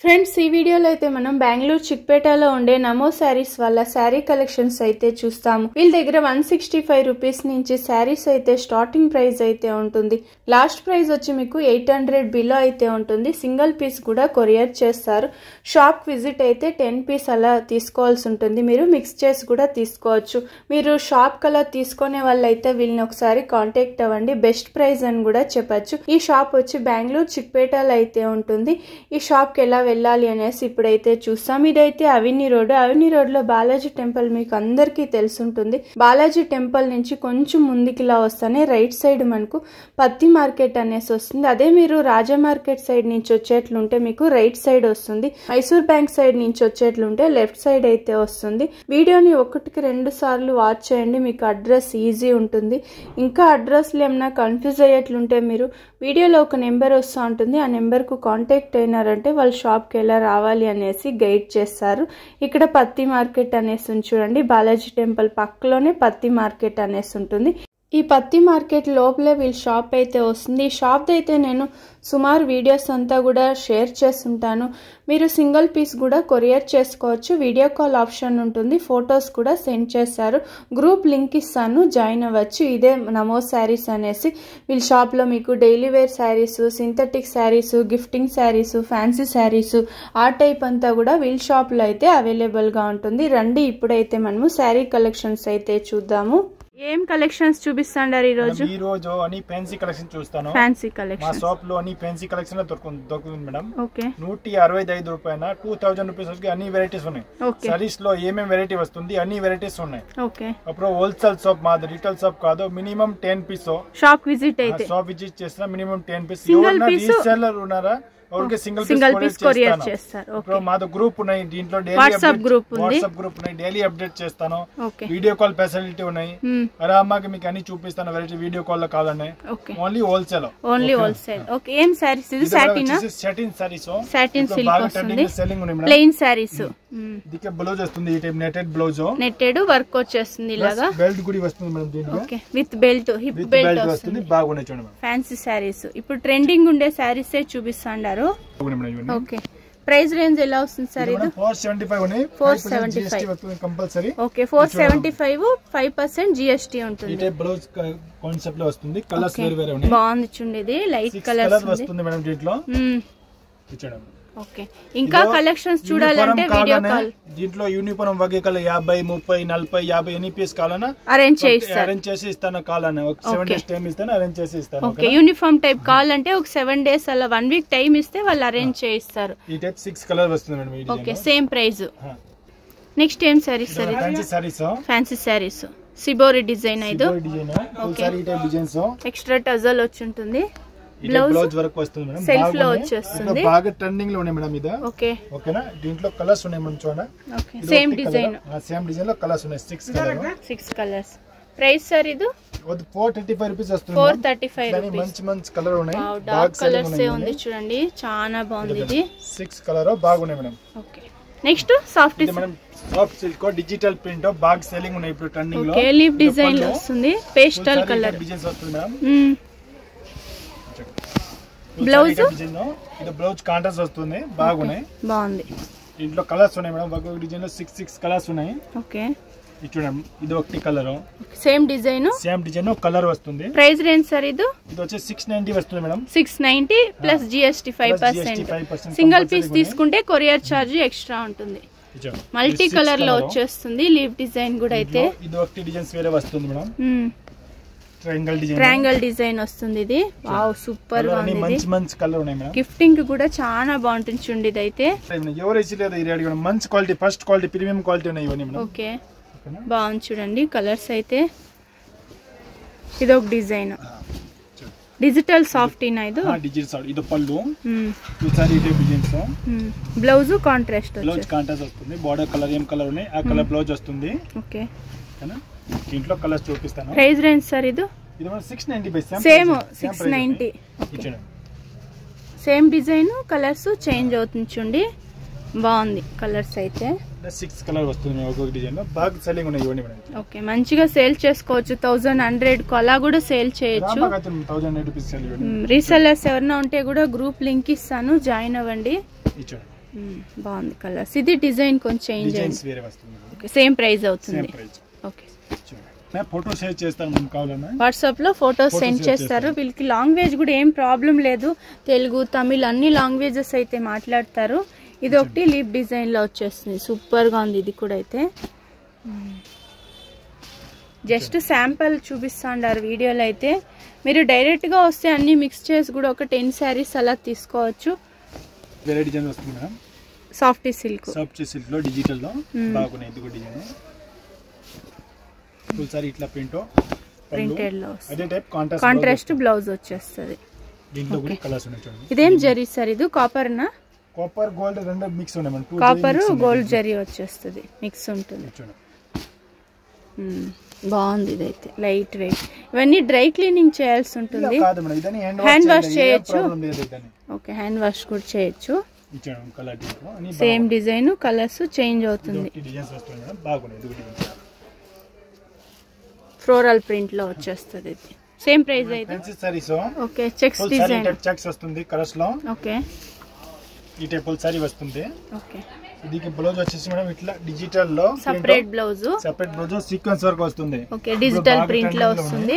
Friends ఈ వీడియోలో అయితే మనం బెంగళూరు చిక్పేటలో ఉండే నమో శారీస్ వాళ్ళ శారీ కలెక్షన్స్ అయితే చూస్తాము. వీళ్ళ దగ్గర 165 రూపీస్ నుంచి శారీస్ అయితే స్టార్టింగ్ ప్రైస్ అయితే ఉంటుంది. లాస్ట్ ప్రైస్ వచ్చి మీకు 800 బిలో అయితే ఉంటుంది. సింగిల్ పీస్ కూడా కొరియర్ చేస్తారు. షాప్ విజిట్ అయితే 10 పీస్ అలా తీసుకోవాల్సి ఉంటుంది. మీరు మిక్స్ చేసి కూడా తీసుకోవచ్చు. మీరు షాప్ కలా తీసుకునే వాళ్ళైతే వీళ్ళని ఒకసారి కాంటాక్ట్ అవ్వండి. బెస్ట్ ప్రైస్ అని కూడా చెప్పచ్చు. ఈ షాప్ వచ్చి బెంగళూరు చిక్పేటలో అయితే ఉంటుంది. ఈ షాప్ కి ఎలా వెళ్ళాలి అనేసి ఇప్పుడైతే చూస్తాం. ఇదైతే అవిని రోడ్ లో బాలాజీ టెంపుల్ మీకు అందరికీ తెలుసుంటుంది. బాలాజీ టెంపుల్ నుంచి కొంచెం ముందుకిలా వస్తానే రైట్ సైడ్ మనకు పత్తి మార్కెట్ అనేసి వస్తుంది. అదే మీరు రాజా మార్కెట్ సైడ్ నుంచి వచ్చేట్లుంటే మీకు రైట్ సైడ్ వస్తుంది. మైసూర్ బ్యాంక్ సైడ్ నుంచి వచ్చేట్లుంటే లెఫ్ట్ సైడ్ అయితే వస్తుంది. వీడియోని 1-2 సార్లు వాచ్ చేయండి. మీకు అడ్రస్ ఈజీ ఉంటుంది. ఇంకా అడ్రస్లు ఏమైనా కన్ఫ్యూజ్ అయ్యేట్లుంటే మీరు వీడియోలో ఒక నెంబర్ వస్తూ ఉంటుంది. ఆ నెంబర్ కు కాంటాక్ట్ అయినారంటే వాళ్ళ షాప్ కి ఎలా రావాలి అనేసి గైడ్ చేస్తారు. ఇక్కడ పత్తి మార్కెట్ అనేసి చూడండి. బాలాజీ టెంపుల్ పక్కలోనే పత్తి మార్కెట్ అనేసి ఉంటుంది. ఈ పత్తి మార్కెట్ లోపలే వీళ్ళ షాప్ అయితే వస్తుంది. ఈ షాప్ అయితే నేను సుమారు వీడియోస్ అంతా కూడా షేర్ చేస్తుంటాను. మీరు సింగిల్ పీస్ కూడా కొరియర్ చేసుకోవచ్చు. వీడియో కాల్ ఆప్షన్ ఉంటుంది. ఫొటోస్ కూడా సెండ్ చేస్తారు. గ్రూప్ లింక్ ఇస్తాను, జాయిన్ అవ్వచ్చు. ఇదే నమో శారీస్ అనేసి వీళ్ళ షాప్ లో మీకు daily wear saris, synthetic saris, gifting saris, fancy saris ఆ టైప్ అంతా కూడా వీళ్ళ షాప్ లో అయితే అవైలబుల్ గా ఉంటుంది. రండి ఇప్పుడైతే మనము శారీ కలెక్షన్స్ అయితే చూద్దాము. ఏం కలెక్షన్స్ చూపిస్తాండారు ఈ రోజు? ఈ రోజు అని ఫ్యాన్సీ కలెక్షన్ చూస్తాను. ఫ్యాన్సీ కలెక్షన్ మా షాప్ లో అని ఫ్యాన్సీ కలెక్షన్ లో దొరుకుతుంది మేడం. ఓకే, 165 రూపాయల 2000 రూపీస్ అన్ని వెరైటీస్ ఉన్నాయి. సారీస్ లో ఏమేం వెరైటీ వస్తుంది అన్ని వెరైటీస్ ఉన్నాయి. ఓకే, అప్పుడు హోల్సేల్ షాప్ మాది, రిటైల్ షాప్ కాదు. మినిమం 10 పీస్ షాప్ విజిట్ అయితే షాప్ విజిట్ చేసిన మినిమం 10 పీస్. ఎవరైనా రీసెల్లర్ ఉన్నారా और సింగిల్ పీస్ కొరియర్ చేస్తారు. ఓకే, మాది గ్రూప్ ఉన్నాయి. దీంట్లో డైలీ వాట్సాప్ గ్రూప్ ఉన్నాయి. డైలీ అప్డేట్ చేస్తాను. వీడియో కాల్ ఫెసిలిటీ ఉన్నాయి. ఆరామాగా మీకు అన్ని చూపిస్తాను. వెరైటీ వీడియో కాల్ లో కావాలనే ఓన్లీ హోల్సేల్. ఓకే, ఏం సారీస్ ఇది? సాటిన్ సారీస్, సాటిన్ సిల్క్ వస్తుంది. సెల్లింగ్ ఉన్నాయి. ప్లెయిన్ సారీస్. దీనికి బ్లౌజ్ వస్తుంది. ఈ type netted blouse, netted work వచ్చేస్తుంది. ఇలాగా బెల్ట్ కూడా వస్తుంది మేడం. దీంట్లో okay, with belt, hip belt వస్తుంది. బాగున్నాయి చూడండి మేడం. ఫ్యాన్సీ సారీస్ ఇప్పుడు ట్రెండింగ్ ఉండే సారీస్ చూపిస్తాండారు. ఓకే, ప్రైస్ రేంజ్ ఎలా వస్తుంది సార్? ఇది 475 ఉన్నాయి. 475 కంపల్సరీ. ఓకే, 475 5% జిఎస్టీ ఉంటుంది. ఇది బ్లౌజ్ కాన్సెప్ట్ లో వస్తుంది. కలర్స్ వేరే వేరే ఉన్నాయి. బాగుంది చూడండి. ఇది లైట్ కలర్స్ వస్తుంది మేడం దీంట్లో. చూడండి. ఓకే, ఇంకా కలెక్షన్స్ చూడాలంటే వీడియో కాల్. దీంట్లో యూనిఫామ్ వగేకల 50 30 40 50 ఎన్ని పీస్ కావాలన్నా అరేంజ్ చేసి ఇస్తాను. కావాలన్నా ఒక 7 డేస్ టైం ఇస్తాను, అరేంజ్ చేసి ఇస్తాను. ఓకే, యూనిఫామ్ టైప్ కావాలంటే ఒక 7 డేస్ అలా 1 వీక్ టైం ఇస్తే వాళ్ళు అరేంజ్ చేయిస్తారు. ఈ టైప్ 6 కలర్ వస్తుంది మేడం. ఈ ఓకే, సేమ్ ప్రైస్. నెక్స్ట్ ఏం saris sir? Fancy saris. Fancy saris shibori design. ఇది ఎక్స్ట్రా టజల్ వచ్చి ఉంటుంది. బ్లౌజ్ వర్క్ వస్తుంది మేడం. సెల్ఫ్ లో వచ్చేస్తుంది. బాగా ట్రెండింగ్ లో ఉన్నాయి మేడం. ఇది ఓకే, ఓకేనా? దీంట్లో కలర్స్ ఉన్నాయి మేడం. చూడండి, సేమ్ డిజైన్ లో కలర్స్ ఉన్నాయి. 6 కలర్స్. ప్రైస్ సార్ ఇది 435 రూపీస్ వస్తుంది. 435 రూపీస్. మంచి కలర్ ఉన్నాయి. డార్క్ కలర్స్ ఉంది చూడండి. చాలా బాగుంది. ఇది 6 కలర్ బాగున్నాయి madam. Okay, next soft madam. Soft silk digital print బాగా సెల్లింగ్ ఉన్నాయి ఇప్పుడు ట్రెండింగ్ లో. ఓకే, లీఫ్ డిజైన్ లో వస్తుంది. పేస్టల్ కలర్ డిజైన్స్ వస్తుంది మేడం. బ్లౌజ్ ఇది బ్లౌజ్ కాంట్రాస్ట్ వస్తుంది. బాగున్నాయి, బాగుంది. దీంట్లో కలర్స్ ఉన్నాయి మేడం. ఒక్కొక్క డిజైన్ లో 6 కలర్స్ ఉన్నాయి. ఓకే, ఇది చూడండి. ఇది ఒకటి కలర్, సేమ్ డిజైన్ కలర్ వస్తుంది. Price range sir? ఇది వచ్చి 690 వస్తుంది madam. 690 plus GST 5%. Single piece తీసుకుంటే కొరియర్ ఛార్జ్ ఎక్స్ట్రా ఉంటుంది. మల్టీ కలర్ లో వచ్చేస్తుంది. లీఫ్ డిజైన్ కూడా అయితే ఇది ఒకటి డిజైన్స్ వేరే వస్తుంది మేడం. ట్రయాంగిల్ డిజైన్ వస్తుంది. ఇది వావ్, సూపర్ గా ఉంది. మంచి కలర్ ఉన్నాయి మేడం. గిఫ్టింగ్ కూడా చాలా బాగుంటుంది చూడండి. ఇది అయితే మంచి quality, first quality, premium quality ఉన్నాయి ఇవన్నీ మేడం. ఓకే, బాగుంది చూడండి. కలర్స్ అయితే ఇది ఒక డిజైన్ డిజిటల్ సాఫ్ట్ ఇన్. ఇది ఇది పళ్ళు. డిజైన్స్ బ్లౌజ్ కాంట్రాస్ట్ వస్తుంది. బార్డర్ కలర్ ఏం కలర్ ఉన్నాయి ఆ కలర్ బ్లౌజ్ వస్తుంది. ఓకే, దీంట్లో కలర్స్ చూపిస్తాను. Price range sir? ఇది 690. Same 690. Same design, colours change అవుతుంది చూడండి. బాగుంది కలర్స్ అయితే. 6 కలర్ వస్తుంది ఒక్కొక్క డిజైన్ లో. బాగా సెల్లింగ్ ఉన్నాయి ఇవన్నీ మేడం. ఓకే, మంచిగా సేల్ చేసుకోవచ్చు. 1100 కు అలా కూడా సేల్ చేయొచ్చు. 1000 రూపీస్. రీసెల్లర్స్ ఎవరైనా ఉంటే కూడా గ్రూప్ లింక్ ఇస్తాను, జాయిన్ అవ్వండి. బాగుంది కలర్స్. ఇది డిజైన్ కొంచెం చేంజ్ అయింది. సేమ్ ప్రైస్ అవుతుంది. ఓకే, ఫోటో షేర్ చేస్తాను, వాట్సాప్ లో ఫోటోస్ సెండ్ చేస్తారు. వీళ్ళకి లాంగ్వేజ్ కూడా ఏం ప్రాబ్లం లేదు, తెలుగు తమిళ్ అన్ని లాంగ్వేజెస్ అయితే మాట్లాడతారు. ఇది ఒకటి లీప్ డిజైన్ లో వచ్చేస్తుంది, సూపర్ గా ఉంది. ఇది కూడా అయితే జస్ట్ శాంపుల్ చూపిస్తాండారు వీడియోలో అయితే. మీరు డైరెక్ట్ గా వస్తే అన్ని మిక్స్ చేసి కూడా ఒక 10 శారీస్ అలా తీసుకోవచ్చు. సాఫ్ట్ సిల్క్ లో డిజిటల్ లో బాగున్నాయి. ఇది కూడా డిజైన్ ఫుల్ సారీ ఇట్లా ప్రింటెడ్ లో అదే టైప్ కాంట్రాస్ట్ బ్లౌజ్ వచ్చేస్తది. దీంట్లో కూడా కలర్స్ ఉన్నాయి చూడండి. ఇదేం జరీ సార్? ఇది కాపర్ నా? కాపర్ గోల్డ్ రెండు మిక్స్ ఉన్నాయి మన. కాపర్ గోల్డ్ జరీ వచ్చేస్తది, మిక్స్ ఉంటుంది. బాగుంది. ఇదైతే లైట్ వెయిట్. ఇవన్నీ డ్రై క్లీనింగ్ చేయాల్సి ఉంటుంది, హ్యాండ్ వాష్ చేయొచ్చు. ఓకే, హ్యాండ్ వాష్ కూడా చేయొచ్చు. సేమ్ డిజైన్, కలర్స్ చేంజ్ అవుతుంది. ఫ్లోరల్ ప్రింట్ లో వచ్చేస్తుంది. సేమ్ ప్రైస్ అయితే. ఓకే, చెక్స్ డిజైన్ చెక్స్ వస్తుంది కలర్స్ లో. ఓకే, ఈ టైప్ ఫుల్ సారీ వస్తుంది. ఓకే, దీనికి బ్లౌజ్ వచ్చేసి మేడం ఇట్లా డిజిటల్ లో సెపరేట్ బ్లౌజ్ సీక్వెన్స్ వర్క్ వస్తుంది. ఓకే, డిజిటల్ ప్రింట్ లో వస్తుంది.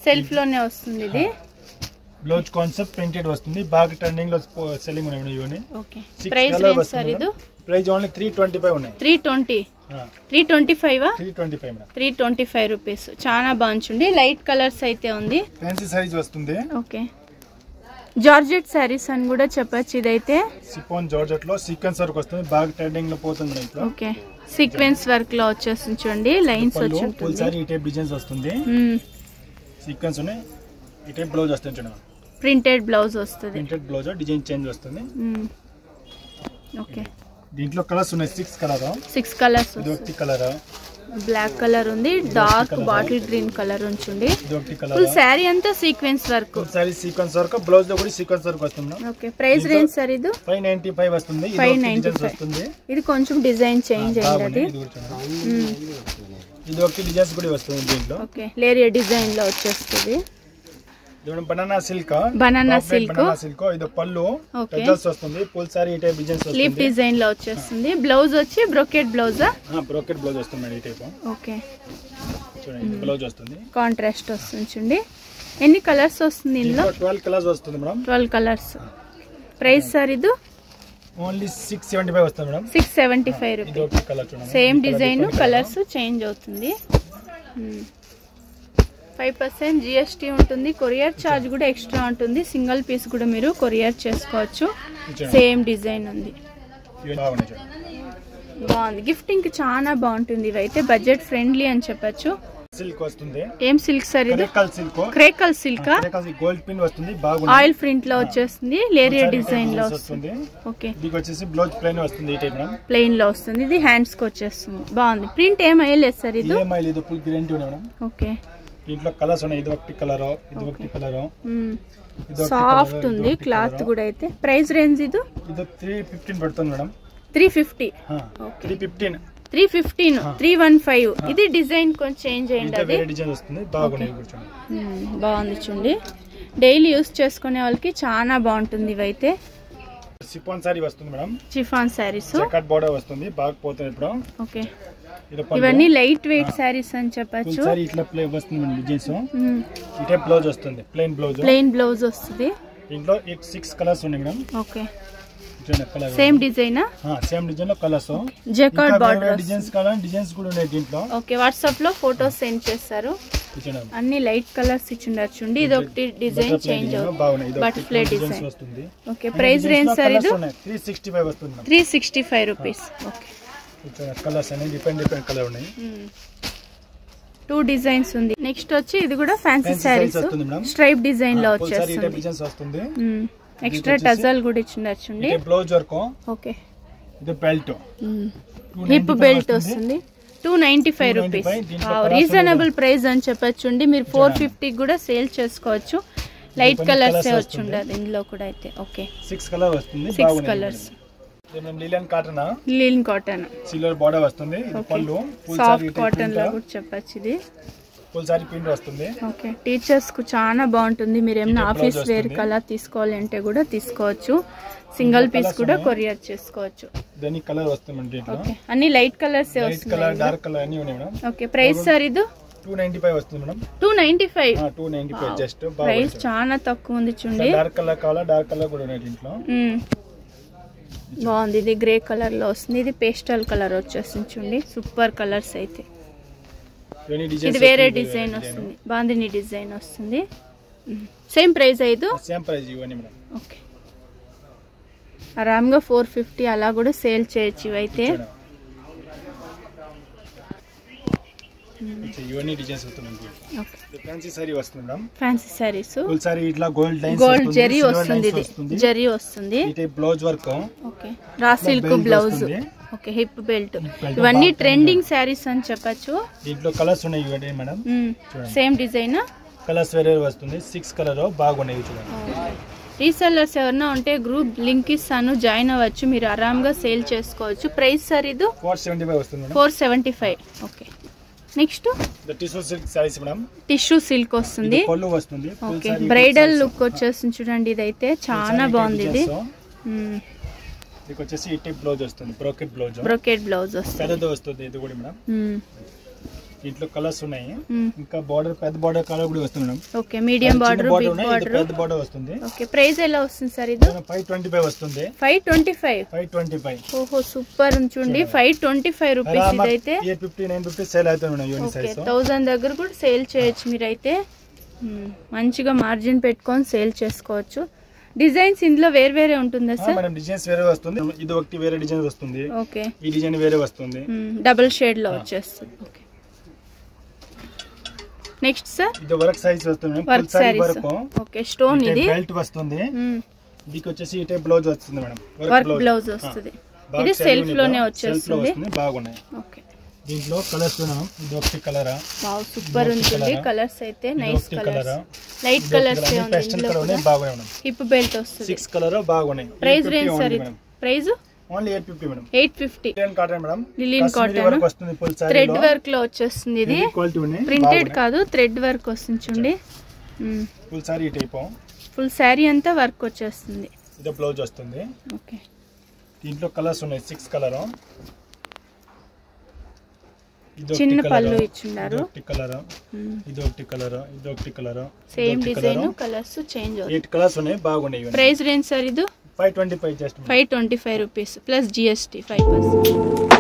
సెల్ఫ్ లోనే వస్తుంది. ఇది బ్లౌజ్ కాన్సెప్ట్ ప్రింటెడ్ వస్తుంది. బాగా ట్రెండింగ్ లో సెల్లింగ్ ఉన్నాయి ఇవన్నీ. ఓకే, ప్రైస్ రేంజ్ సార్ ఇది? ప్రైస్ ఓన్లీ 325 ఉన్నాయి. 320 325 325 రూపీస్. చాలా బాగుంది. లైట్ కలర్స్ అయితే ఉంది. ఫ్యాన్సీ సైజ్ వస్తుంది. ఓకే, జార్జెట్ సారీస్ అని కూడా చెప్పొచ్చు. ఇదైతే సిఫాన్ జార్జెట్ లో సీక్వెన్స్ వర్క్ వస్తుంది, బాగా ట్రెండింగ్ లో పోతుంది. ఓకే, సీక్వెన్స్ వర్క్ లో వచ్చేస్తుంది చూడండి, లైన్స్ వచ్చి ఉంటుంది. ఫుల్ సారీ ఈ టైప్ డిజైన్స్ వస్తుంది. సీక్వెన్స్ ఉన్నాయి. ఈ టైప్ బ్లౌజ్ వస్తుంది చూడండి, ప్రింటెడ్ బ్లౌజ్ వస్తుంది. ప్రింటెడ్ బ్లౌజ్ డిజైన్ చేంజ్ వస్తుంది. ఓకే, దీంట్లో కలర్స్ ఉన్నాయి. 6 కలర్స్. ఇది ఒకటి కలర్ బ్లాక్ కలర్ ఉంది, డార్క్ బాటిల్ గ్రీన్ కలర్ ఉంచుంది. ఫుల్ సారీ అంతా sequence work. Sari sequence work, blouse లో కూడా సీక్వెన్స్ వర్క్ వస్తుంది. ఓకే, ప్రైస్ రేంజ్ సార్ ఇది? 595 వస్తుంది. 595. ఇది కొంచెం డిజైన్ చేంజ్ అయింది. ఇది ఒకటి డిజైన్స్ కూడా వస్తుంది దీంట్లో. ఓకే, లేరియా డిజైన్ లో వచ్చేస్తుంది. బనానా సిల్క్ ఇది పళ్ళు వస్తుంది. ఫుల్ సారీ టైప్ డిజైన్స్ వస్తుంది. లీఫ్ డిజైన్ లో వచ్చేస్తుంది. బ్లౌజ్ వచ్చి బ్రోకెట్ బ్లౌజ్. బ్రోకెట్ బ్లౌజ్ వస్తుంది ఈ టైప్. ఓకే, చూడండి బ్లౌజ్ వస్తుంది. కాంట్రాస్ట్ వస్తుంది చూడండి. ఎన్ని కలర్స్ వస్తుంది ఇందులో? 12 కలర్స్ వస్తుంది మేడం. 12 కలర్స్. ప్రైస్ సార్ ఇది? ఓన్లీ 675 వస్తుంది madam. 675 rupees. Same design, colours change అవుతుంది. 5% GST ఉంటుంది. కొరియర్ ఛార్జ్ కూడా ఎక్స్ట్రా ఉంటుంది. సింగిల్ పీస్ కూడా మీరు కొరియర్ చేసుకోవచ్చు. సేమ్ డిజైన్ ఉంది, బాగుంది. గిఫ్టింగ్ కి చాలా బాగుంటుంది. ఇవైతే బడ్జెట్ ఫ్రెండ్లీ అని చెప్పొచ్చు. సిల్క్ వస్తుంది. ఏం సిల్క్ సార్ ఇది? క్రేకల్ సిల్క్. గోల్డ్ పిన్ వస్తుంది. ఆయిల్ ప్రింట్ లో వచ్చేస్తుంది. లేరియా డిజైన్ లో వస్తుంది. ఓకే, ఇది వచ్చేసి బ్లౌజ్ ప్లెయిన్ వస్తుంది. ఈ టైప్ ప్లెయిన్ లో వస్తుంది. ఇది హ్యాండ్స్ కి వచ్చేస్తుంది. బాగుంది. ప్రింట్ ఏం అయ్యలేదు సార్ ఇది? ఫుల్ గ్యారెంటీ ఉంది మేడం. ఓకే, దీంట్లో కలర్స్ ఉన్నాయి. ఇది ఒకటి కలర్, ఇది ఒకటి కలర్. సాఫ్ట్ ఉంది క్లాత్ కూడా. అయితే ప్రైస్ రేంజ్ ఇది? ఇది 315 పడుతుంది మేడం. 350. 315 315. ఇది డిజైన్ కొంచెం చేంజ్ అయ్యింది. అది డిజైన్ వస్తుంది. బాగున్నాయి. బాగుంది చూడండి. డైలీ యూస్ చేసుకునే వాళ్ళకి చాలా బాగుంటుంది. ఇవైతే షిఫాన్ సారీ వస్తుంది madam. Chiffon saris jacquard border వస్తుంది. బాగా పోతుంది ఇప్పుడు. ఓకే, ఇవన్నీ లైట్ వెయిట్ సారీస్ అని చెప్పొచ్చు. ఇట్లా ప్లే వస్తుంది డిజైన్స్. ఈ టైప్ బ్లౌజ్ వస్తుంది. ప్లెయిన్ బ్లౌజ్ వస్తుంది. దీంట్లో 6 కలర్స్ ఉన్నాయి madam. Okay, same design. Same design లో కలర్స్. జకార్డ్ బోర్డర్ డిజైన్స్ కూడా ఉన్నాయి దీంట్లో. ఓకే, వాట్సాప్ లో ఫోటోస్ సెండ్ చేస్తారు. అన్ని లైట్ కలర్స్ ఇచ్చిండొచ్చు. ఇది ఒకటి డిజైన్ చేంజ్ అవుతుంది. బటర్ఫ్లై డిజైన్ వస్తుంది. ఓకే, ప్రైస్ రేంజ్ సార్ ఇది? 365 వస్తుంది. 365 రూపీస్. ఓకే, కలర్స్ అనేది డిఫరెంట్ కలర్ ఉన్నాయి. 2 డిజైన్స్ ఉంది. నెక్స్ట్ వచ్చి ఇది కూడా ఫ్యాన్సీ సారీస్. స్ట్రైప్ డిజైన్ లో వచ్చేస్తుంది. ఎక్స్ట్రా టజల్ కూడా ఇచ్చిండొచ్చుండి. Blouse work. ఓకే, ఇది బెల్ట్. హిప్ బెల్ట్ వస్తుంది. 295 రూపీస్. రీజనబుల్ ప్రైస్ అని చెప్పొచ్చుండి. మీరు 450 కూడా సేల్ చేసుకోవచ్చు. లైట్ కలర్స్ వచ్చి ఉండదు ఇందులో కూడా. అయితే ఓకే, 6 కలర్ వస్తుంది. 6 colours. Linen cotton silver border వస్తుంది. పళ్ళు సాఫ్ట్ కాటన్ లో కూడా చెప్పొచ్చు. ఇది ఫుల్ సారీ ప్రింట్ వస్తుంది. ఓకే, టీచర్స్ కు చాలా బాగుంటుంది. మీరు ఏమైనా ఆఫీస్ వేర్ కలర్ తీసుకోవాలి అంటే కూడా తీసుకోవచ్చు. సింగిల్ పీస్ కూడా కొరియర్ చేసుకోవచ్చు. దాని కలర్ వస్తుంది దీంట్లో. ఓకే అన్ని లైట్ కలర్స్ వస్తాయి. లైట్ కలర్ డార్క్ కలర్ అన్ని ఉన్నాయి మేడం. ఓకే ప్రైస్ సార్ ఇది 295 వస్తుంది మేడం. 295. 295 జస్ట్ ప్రైస్ చాలా తక్కువ ఉంది చూడండి. డార్క్ కలర్ కావాలా డార్క్ కలర్ కూడా ఉన్నాయి దీంట్లో. బాగుంది. ఇది గ్రే కలర్ లో వస్తుంది. ఇది పేస్టల్ కలర్ వచ్చేస్తుంది చూడండి. సూపర్ కలర్స్ అయితే. ఇది వేరే డిజైన్ వస్తుంది. బాందిని డిజైన్ వస్తుంది. సేమ్ ప్రైస్ అయితే సేమ్ ప్రైస్ ఇవన్నీ మేడం. ఓకే ఆరామ్గా 450 అలా కూడా సేల్ చేయొచ్చు ఇవైతే. ఇవన్నీ డిజైన్స్ వస్తుంది. ఓకే ఫ్యాన్సీ సారీ వస్తుంది madam. Fancy saris full sorry ఇట్లా గోల్డ్ లైన్స్ గోల్డ్ జరీ వస్తుంది. ఇది జరీ వస్తుంది. ఇది blouse work. Okay raw silk blouse. Okay hip belt. ఇవన్నీ ట్రెండింగ్ సారీస్ అని చెప్పొచ్చు. దీంట్లో కలర్స్ ఉన్నాయి ఇవన్నీ మేడం. సేమ్ డిజైన్ కలర్స్ వేరే వస్తుంది. 6 కలర్ బాగున్నాయి చూడండి. రీసెల్లర్స్ ఎవరైనా ఉంటే గ్రూప్ లింక్ ఇస్తాను, జాయిన్ అవ్వచ్చు. మీరు ఆరామ్గా సేల్ చేసుకోవచ్చు. ప్రైస్ సార్ ఇది 475 వస్తుంది madam. 475. Okay next tissue silk saris madam. Tissue silk వస్తుంది. పళ్ళు వస్తుంది. ఓకే బ్రైడల్ లుక్ వచ్చేస్తుంది చూడండి. ఇదైతే చాలా బాగుంది. ఇది ఇది వచ్చేసి ఇట్టి బ్లౌజ్ వస్తుంది. Brocade blouse. బ్రోకెట్ బ్లౌజ్ వస్తుంది. పెద్దది వస్తుంది ఇది కూడా మేడం. దీంట్లో కలర్స్ ఉన్నాయి. ఇంకా బార్డర్ పెద్ద బార్డర్ కలర్ కూడా వస్తుంది madam. Okay medium border big border పెద్ద బార్డర్ వస్తుంది. ఓకే ప్రైస్ ఎలా వస్తుంది సార్ ఇది? 525 వస్తుంది. 525. ఓహో సూపర్ ఉంది చూడండి. 525 రూపీస్ ఇదైతే. 850 950 సేల్ అవుతుంది మేడం. యూని సైజ్ 1000 దగ్గర కూడా సేల్ చేయొచ్చు మీరైతే. మంచిగా మార్జిన్ పెట్టుకొని సేల్ చేసుకోవచ్చు. డిజైన్స్ ఇందులో వేరే వేరే ఉంటుందా సార్? మేడం డిజైన్స్ వేరే వస్తుంది. ఇది ఒకటి వేరే డిజైన్ వస్తుంది. ఓకే ఈ డిజైన్ వేరే వస్తుంది. డబుల్ షేడ్ లో వచ్చేస్తుంది. ఓకే నెక్స్ట్ సార్ ఇది వర్క్ సైజ్ వస్తుంది. వర్క్ సారీస్. ఓకే స్టోన్ ఇది బెల్ట్ వస్తుంది. దీనికి వచ్చేసి ఇటే బ్లౌజ్ వస్తుంది మేడం. వర్క్ బ్లౌజ్ వస్తుంది. ఇది సెల్ఫ్ లోనే వచ్చేస్తుంది. బాగున్నాయి. ఓకే దీంట్లో కలర్స్ ఉన్నాం. ఇది ఒకటి కలర్. వావ్ సూపర్ ఉంటుంది. కలర్స్ అయితే నైస్ కలర్స్. లైట్ కలర్స్ ఏ ఉంది. పేస్టల్ కలర్ ఉన్నాయి. బాగున్నాయి మేడం. హిప్ బెల్ట్ వస్తుంది. 6 కలర్ బాగున్నాయి. ప్రైస్ రేంజ్ సార్ ఇది? Price only 850 madam. 850. Lillian cotton madam. Lillian cotton work వస్తుంది. ఫుల్ సారీ థ్రెడ్ వర్క్ లో వచ్చేస్తుంది. ఇది క్వాలిటీ ఉన్నాయి. ప్రింటెడ్ కాదు థ్రెడ్ వర్క్ వస్తుంది చూడండి. Full sorry type. Full sari అంతా వర్క్ వచ్చేస్తుంది. ఇది బ్లౌజ్ వస్తుంది. ఓకే దీంట్లో కలర్స్ ఉన్నాయి. 6 కలర్. చిన్న పళ్ళు ఇచ్చిండారు. ఇది కలర్. ఇది ఒకటి కలర్. ఇది ఒకటి colour. Same design colours change అవుతాయి. 8 కలర్స్ ఉన్నాయి. బాగున్నాయి. ప్రైస్ రేంజ్ సార్ ఇది 525 జస్ట్ 525 రూపీస్ ప్లస్ GST 5%.